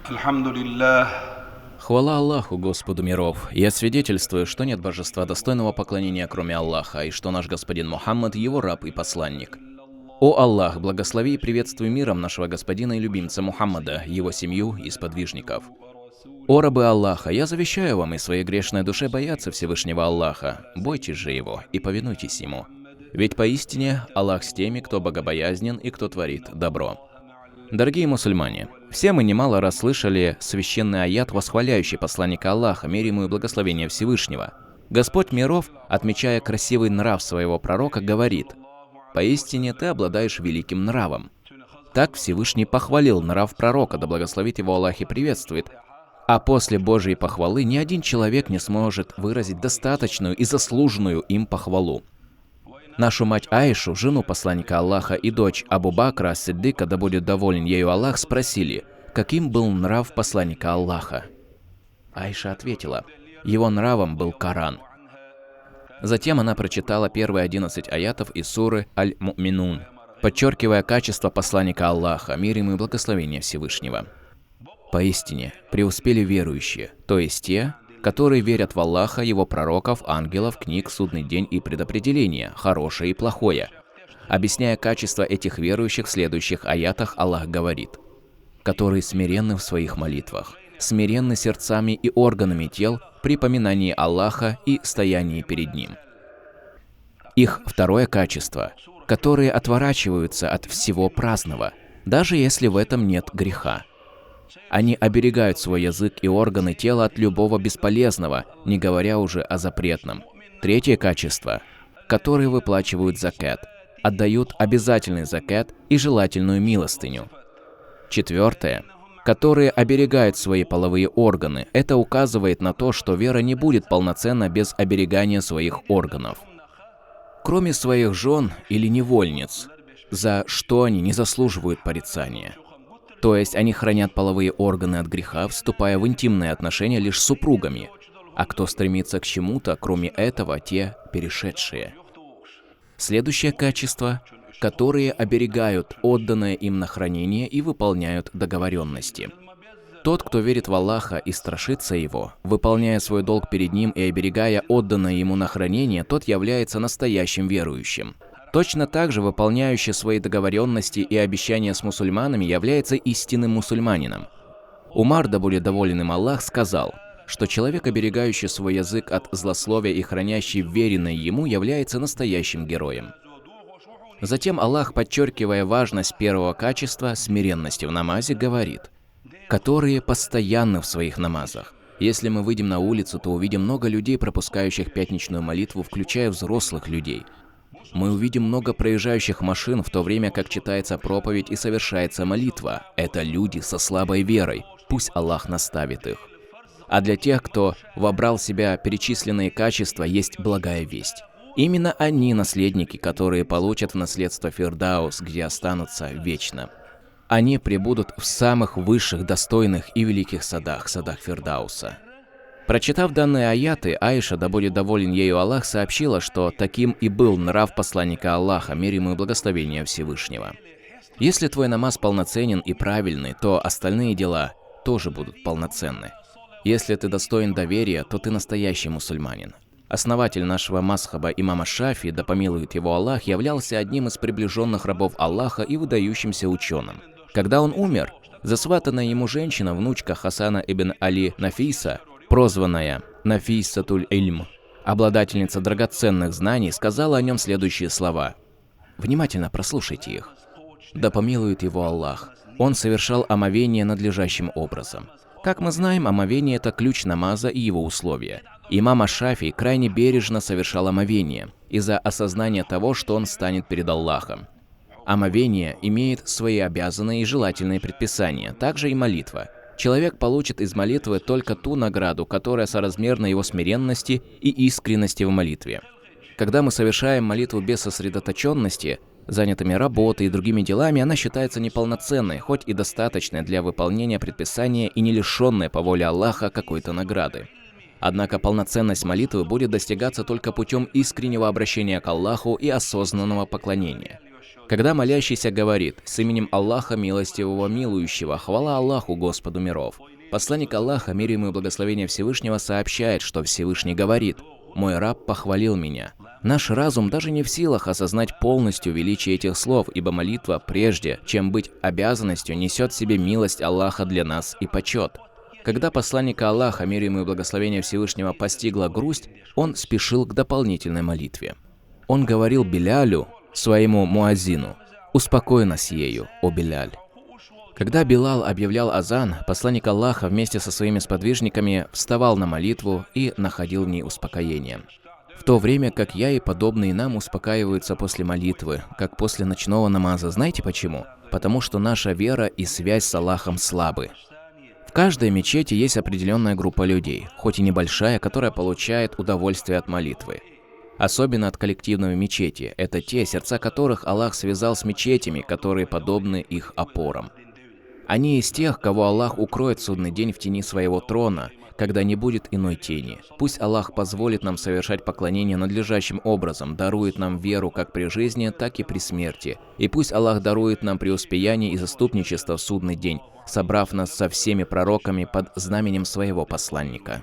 Альхамдулиллах. Хвала Аллаху, Господу миров. Я свидетельствую, что нет божества достойного поклонения, кроме Аллаха, и что наш господин Мухаммад – его раб и посланник. О Аллах, благослови и приветствуй миром нашего господина и любимца Мухаммада, его семью и сподвижников. О рабы Аллаха, я завещаю вам и своей грешной душе бояться Всевышнего Аллаха, бойтесь же его и повинуйтесь ему. Ведь поистине Аллах с теми, кто богобоязнен и кто творит добро. Дорогие мусульмане, все мы немало раз слышали священный аят, восхваляющий посланника Аллаха, мир ему и благословение Всевышнего. Господь миров, отмечая красивый нрав своего пророка, говорит: «Поистине ты обладаешь великим нравом». Так Всевышний похвалил нрав пророка, да благословит его Аллах и приветствует. А после Божьей похвалы ни один человек не сможет выразить достаточную и заслуженную им похвалу. Нашу мать Аишу, жену посланника Аллаха и дочь Абу Бакра ас-Сиддика, да будет доволен ею Аллах, спросили, каким был нрав посланника Аллаха. Аиша ответила: его нравом был Коран. Затем она прочитала первые 11 аятов из суры Аль-Му'минун, подчеркивая качество посланника Аллаха, мир ему и благословение Всевышнего. Поистине преуспели верующие, то есть те, которые верят в Аллаха, его пророков, ангелов, книг, судный день и предопределение, хорошее и плохое. Объясняя качество этих верующих в следующих аятах, Аллах говорит: которые смиренны в своих молитвах, смиренны сердцами и органами тел при поминании Аллаха и стоянии перед Ним. Их второе качество, которые отворачиваются от всего праздного, даже если в этом нет греха. Они оберегают свой язык и органы тела от любого бесполезного, не говоря уже о запретном. Третье качество, которые выплачивают закат, отдают обязательный закат и желательную милостыню. Четвертое, которые оберегают свои половые органы. Это указывает на то, что вера не будет полноценна без оберегания своих органов. Кроме своих жен или невольниц, за что они не заслуживают порицания. То есть они хранят половые органы от греха, вступая в интимные отношения лишь с супругами. А кто стремится к чему-то, кроме этого, те перешедшие. Следующее качество, которые оберегают отданное им на хранение и выполняют договоренности. Тот, кто верит в Аллаха и страшится Его, выполняя свой долг перед Ним и оберегая отданное Ему на хранение, тот является настоящим верующим. Точно так же выполняющий свои договоренности и обещания с мусульманами является истинным мусульманином. Умар, да будет доволен им Аллах, сказал, что человек, оберегающий свой язык от злословия и хранящий веренное ему, является настоящим героем. Затем Аллах, подчеркивая важность первого качества, смиренности в намазе, говорит: которые постоянны в своих намазах. Если мы выйдем на улицу, то увидим много людей, пропускающих пятничную молитву, включая взрослых людей. Мы увидим много проезжающих машин, в то время как читается проповедь и совершается молитва. Это люди со слабой верой. Пусть Аллах наставит их. А для тех, кто вобрал в себя перечисленные качества, есть благая весть. Именно они наследники, которые получат в наследство Фирдаус, где останутся вечно. Они пребудут в самых высших, достойных и великих садах, садах Фирдауса. Прочитав данные аяты, Аиша, да будет доволен ею Аллах, сообщила, что таким и был нрав посланника Аллаха, мир ему и благословение Всевышнего. Если твой намаз полноценен и правильный, то остальные дела тоже будут полноценны. Если ты достоин доверия, то ты настоящий мусульманин. Основатель нашего мазхаба имама Шафи, да помилует его Аллах, являлся одним из приближенных рабов Аллаха и выдающимся ученым. Когда он умер, засватанная ему женщина, внучка Хасана ибн Али Нафиса, прозванная Нафисатуль Ильм, обладательница драгоценных знаний, сказала о нем следующие слова. Внимательно прослушайте их. Да помилует его Аллах. Он совершал омовение надлежащим образом. Как мы знаем, омовение – это ключ намаза и его условия. Имам Аш-Шафи крайне бережно совершал омовение из-за осознания того, что он станет перед Аллахом. Омовение имеет свои обязанные и желательные предписания, также и молитва. Человек получит из молитвы только ту награду, которая соразмерна его смиренности и искренности в молитве. Когда мы совершаем молитву без сосредоточенности, занятыми работой и другими делами, она считается неполноценной, хоть и достаточной для выполнения предписания и не лишенной по воле Аллаха какой-то награды. Однако полноценность молитвы будет достигаться только путем искреннего обращения к Аллаху и осознанного поклонения. Когда молящийся говорит: «С именем Аллаха Милостивого Милующего, хвала Аллаху, Господу миров», посланник Аллаха, мир ему и благословение Всевышнего, сообщает, что Всевышний говорит: «Мой раб похвалил меня». Наш разум даже не в силах осознать полностью величие этих слов, ибо молитва, прежде чем быть обязанностью, несет в себе милость Аллаха для нас и почет. Когда посланника Аллаха, мир ему и благословение Всевышнего, постигла грусть, он спешил к дополнительной молитве. Он говорил Билялю, своему муаззину: «Успокой нас ею, о Биляль». Когда Билал объявлял азан, посланник Аллаха вместе со своими сподвижниками вставал на молитву и находил в ней успокоение. В то время как я и подобные нам успокаиваются после молитвы, как после ночного намаза. Знаете почему? Потому что наша вера и связь с Аллахом слабы. В каждой мечети есть определенная группа людей, хоть и небольшая, которая получает удовольствие от молитвы. Особенно от коллективной мечети. Это те, сердца которых Аллах связал с мечетями, которые подобны их опорам. Они из тех, кого Аллах укроет в судный день в тени своего трона, когда не будет иной тени. Пусть Аллах позволит нам совершать поклонение надлежащим образом, дарует нам веру как при жизни, так и при смерти. И пусть Аллах дарует нам преуспеяние и заступничество в судный день, собрав нас со всеми пророками под знаменем своего посланника.